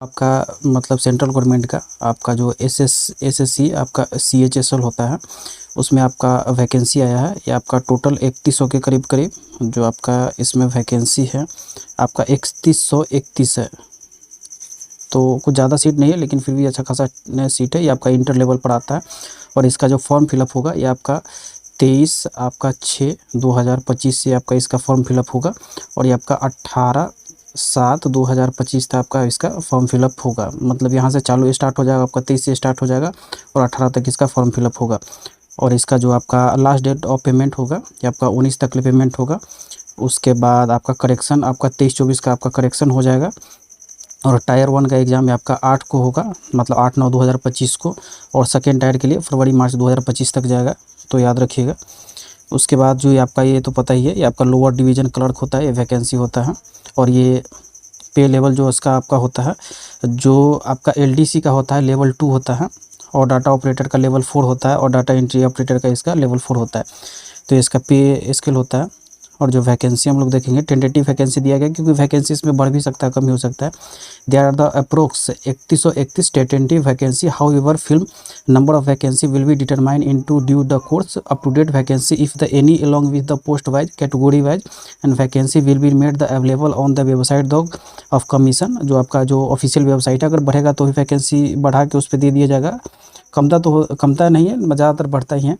आपका मतलब central government का आपका जो एसएससी आपका CHSL होता है, उसमें आपका वैकेंसी आया है। ये आपका टोटल 3100 के करीब करीब जो आपका इसमें वैकेंसी है आपका 3131 है। तो कुछ ज़्यादा सीट नहीं है, लेकिन फिर भी अच्छा खासा सीट है। ये आपका इंटर लेवल पर आता है और इसका जो फॉर्म फिलअप होगा ये आपका 23/6/2025 से आपका इसका फॉर्म फिलअप होगा और ये आपका 18/7/2025 तक आपका इसका फॉर्म फिलअप होगा। मतलब यहाँ से चालू स्टार्ट हो जाएगा, आपका 23 से स्टार्ट हो जाएगा और 18 तक इसका फॉर्म फिलअप होगा। और इसका जो आपका लास्ट डेट ऑफ पेमेंट होगा ये आपका 19 तक पेमेंट होगा। उसके बाद आपका करेक्शन आपका 23-24 का आपका करेक्शन हो जाएगा। और टायर 1 का एग्ज़ाम है आपका 8 को होगा, मतलब 8/9/2025 को। और सेकेंड टायर के लिए फरवरी-मार्च 2025 तक जाएगा, तो याद रखिएगा। उसके बाद जो ये आपका, ये तो पता ही है, ये आपका लोअर डिवीज़न क्लर्क होता है, ये वैकेंसी होता है। और ये पे लेवल जो इसका आपका होता है, जो आपका LDC का होता है लेवल 2 होता है, और डाटा ऑपरेटर का लेवल 4 होता है, और डाटा एंट्री ऑपरेटर का इसका लेवल 4 होता है। तो इसका पे स्केल होता है। और जो वैकेंसी हम लोग देखेंगे, टेंटेटिव वैकेंसी दिया गया, क्योंकि वैकेंसी इसमें बढ़ भी सकता है, कम भी हो सकता है। There are the approx 3131 tentative vacancy, however film number of vacancy will be determine into due the course up to date vacancy if the any along with the post wise category wise and vacancy will be made the available on the website the of commission. जो आपका जो official website है, अगर बढ़ेगा तो ही vacancy बढ़ा के उस पर दे दिया जाएगा। कमता नहीं है, ज़्यादातर बढ़ता ही है।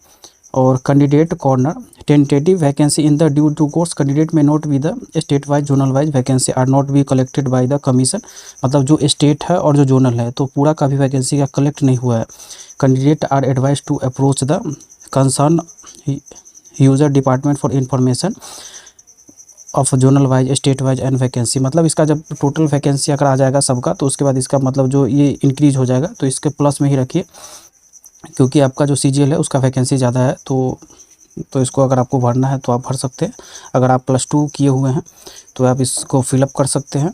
और candidate corner, tentative vacancy in the due to course candidate में note with the state wise zonal wise vacancy are not be collected by the commission. मतलब जो स्टेट है और जो जोनल है, तो पूरा का भी वैकेंसी का कलेक्ट नहीं हुआ है। Candidate are advise to approach the concern user department for information of zonal wise state wise and vacancy. मतलब इसका जब टोटल वैकेंसी अगर आ जाएगा सबका, तो उसके बाद इसका मतलब जो ये इंक्रीज हो जाएगा, तो इसके प्लस में ही रखिए, क्योंकि आपका जो CGL है उसका वैकेंसी ज़्यादा है। तो इसको अगर आपको भरना है तो आप भर सकते हैं। अगर आप +2 किए हुए हैं तो आप इसको फिलअप कर सकते हैं।